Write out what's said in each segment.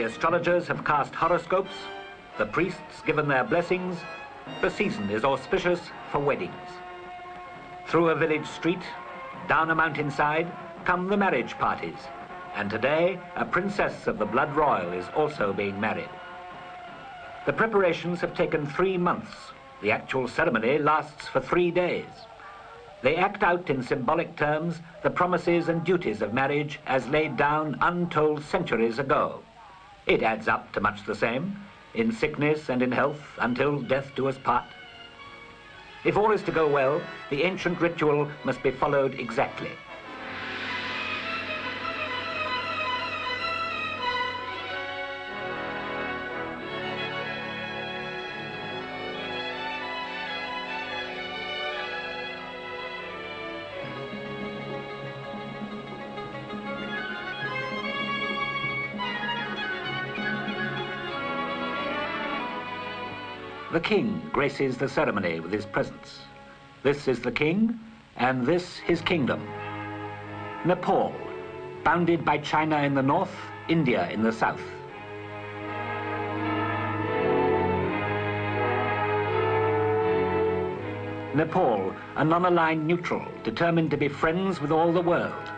The astrologers have cast horoscopes, the priests given their blessings, the season is auspicious for weddings. Through a village street, down a mountainside, come the marriage parties, and today a princess of the blood royal is also being married. The preparations have taken 3 months. The actual ceremony lasts for 3 days. They act out in symbolic terms the promises and duties of marriage as laid down untold centuries ago. It adds up to much the same, in sickness and in health, until death do us part. If all is to go well, the ancient ritual must be followed exactly. The king graces the ceremony with his presence. This is the king, and this his kingdom. Nepal, bounded by China in the north, India in the south. Nepal, a non-aligned neutral, determined to be friends with all the world.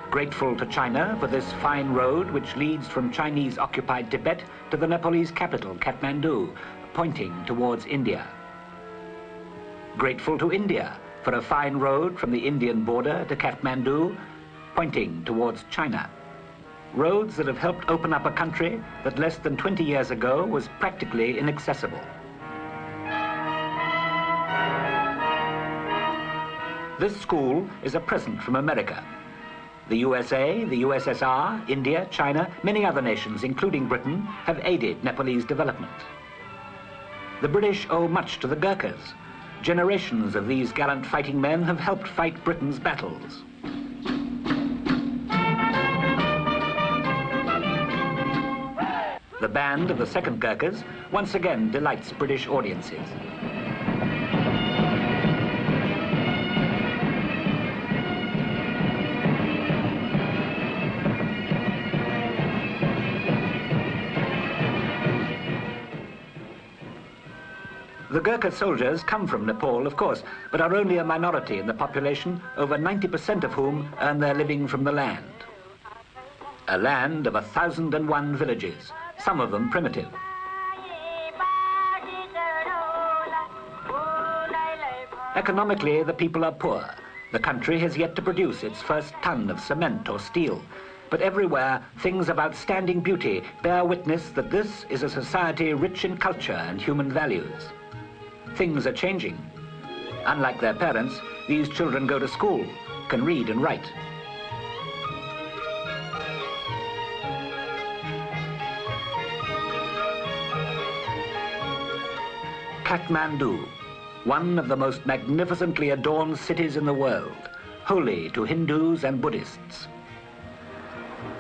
Grateful to China for this fine road which leads from Chinese-occupied Tibet to the Nepalese capital, Kathmandu, pointing towards India. Grateful to India for a fine road from the Indian border to Kathmandu, pointing towards China. Roads that have helped open up a country that less than 20 years ago was practically inaccessible. This school is a present from America. The USA, the USSR, India, China, many other nations, including Britain, have aided Nepalese development. The British owe much to the Gurkhas. Generations of these gallant fighting men have helped fight Britain's battles. The band of the 2nd Gurkhas once again delights British audiences. The Gurkha soldiers come from Nepal, of course, but are only a minority in the population, over 90% of whom earn their living from the land. A land of 1,001 villages, some of them primitive. Economically, the people are poor. The country has yet to produce its first ton of cement or steel. But everywhere, things of outstanding beauty bear witness that this is a society rich in culture and human values. Things are changing. Unlike their parents, these children go to school, can read and write. Kathmandu, one of the most magnificently adorned cities in the world, holy to Hindus and Buddhists.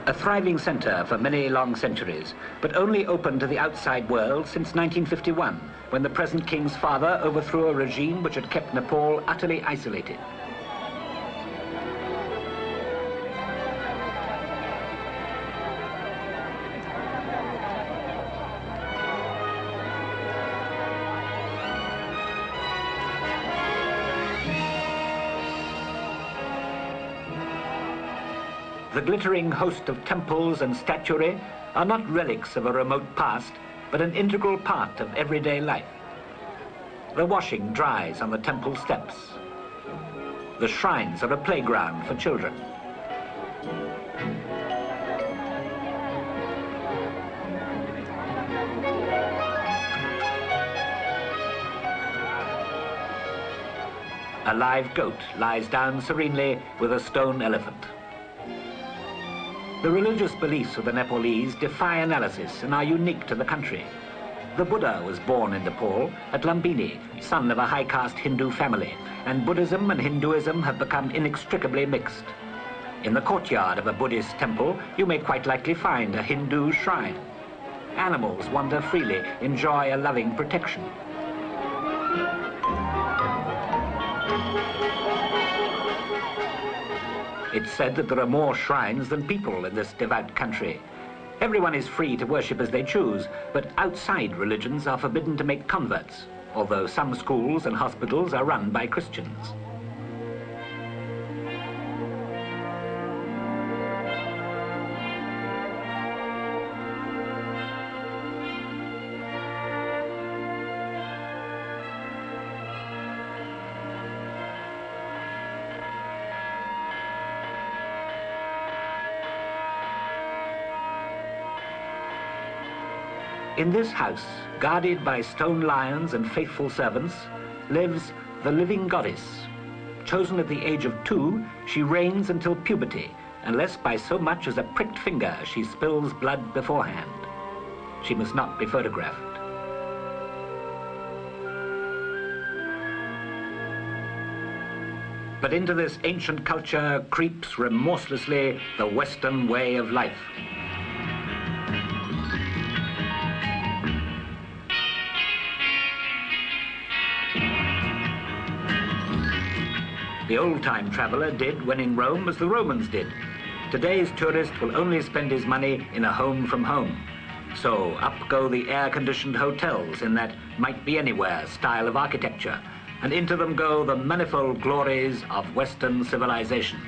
A thriving center for many long centuries, but only open to the outside world since 1951, when the present king's father overthrew a regime which had kept Nepal utterly isolated. The glittering host of temples and statuary are not relics of a remote past, but an integral part of everyday life. The washing dries on the temple steps. The shrines are a playground for children. A live goat lies down serenely with a stone elephant. The religious beliefs of the Nepalese defy analysis and are unique to the country. The Buddha was born in Nepal at Lumbini, son of a high-caste Hindu family, and Buddhism and Hinduism have become inextricably mixed. In the courtyard of a Buddhist temple, you may quite likely find a Hindu shrine. Animals wander freely, enjoy a loving protection. It's said that there are more shrines than people in this devout country. Everyone is free to worship as they choose, but outside religions are forbidden to make converts, although some schools and hospitals are run by Christians. In this house, guarded by stone lions and faithful servants, lives the living goddess. Chosen at the age of 2, she reigns until puberty, unless by so much as a pricked finger she spills blood beforehand. She must not be photographed. But into this ancient culture creeps remorselessly the Western way of life. The old-time traveller did when in Rome as the Romans did. Today's tourist will only spend his money in a home from home. So up go the air-conditioned hotels in that might-be-anywhere style of architecture, and into them go the manifold glories of Western civilization.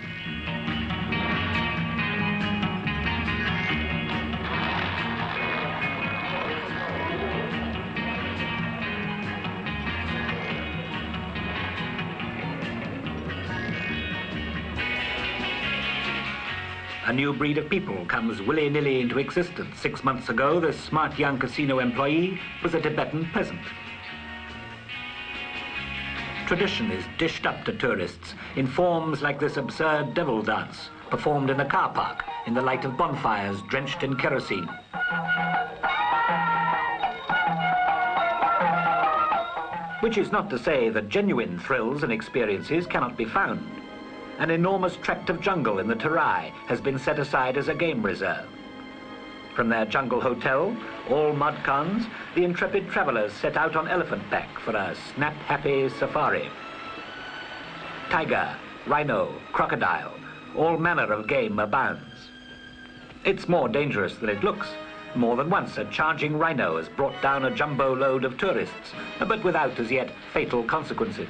A new breed of people comes willy-nilly into existence. 6 months ago, this smart young casino employee was a Tibetan peasant. Tradition is dished up to tourists in forms like this absurd devil dance, performed in a car park in the light of bonfires drenched in kerosene. Which is not to say that genuine thrills and experiences cannot be found. An enormous tract of jungle in the Terai has been set aside as a game reserve. From their jungle hotel, all mud cons, the intrepid travellers set out on elephant back for a snap-happy safari. Tiger, rhino, crocodile, all manner of game abounds. It's more dangerous than it looks. More than once a charging rhino has brought down a jumbo load of tourists, but without as yet fatal consequences.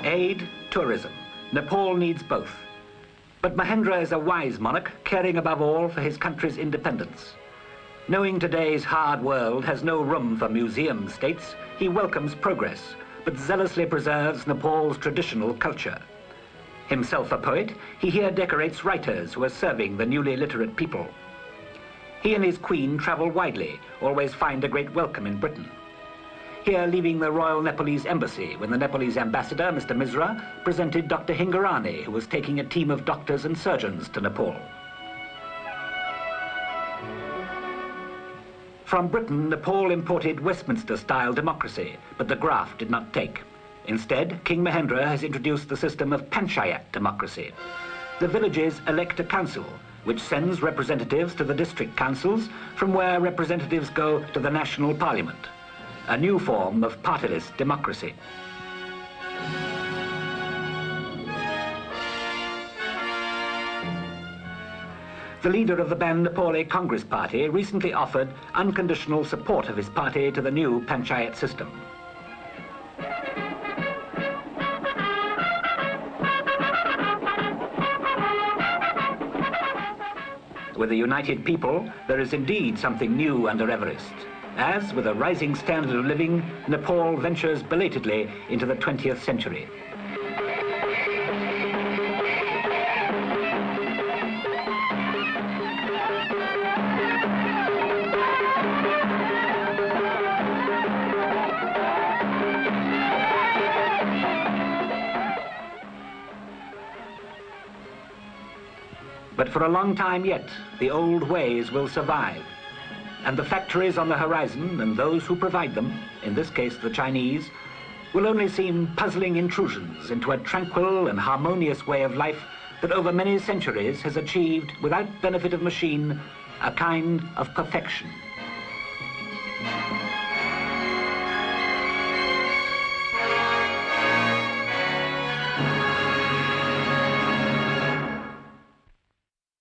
Aid, tourism. Nepal needs both. But Mahendra is a wise monarch, caring above all for his country's independence. Knowing today's hard world has no room for museum states, he welcomes progress, but zealously preserves Nepal's traditional culture. Himself a poet, he here decorates writers who are serving the newly literate people. He and his queen travel widely, always find a great welcome in Britain. Here leaving the Royal Nepalese Embassy when the Nepalese ambassador, Mr. Misra, presented Dr. Hingorani, who was taking a team of doctors and surgeons to Nepal. From Britain, Nepal imported Westminster-style democracy, but the graft did not take. Instead, King Mahendra has introduced the system of panchayat democracy. The villages elect a council, which sends representatives to the district councils, from where representatives go to the national parliament. A new form of partyless democracy. The leader of the Ban Nepali Congress Party recently offered unconditional support of his party to the new panchayat system. With a united people, there is indeed something new under Everest. As, with a rising standard of living, Nepal ventures belatedly into the 20th century. But for a long time yet, the old ways will survive. And the factories on the horizon and those who provide them, in this case the Chinese, will only seem puzzling intrusions into a tranquil and harmonious way of life that over many centuries has achieved, without benefit of machine, a kind of perfection.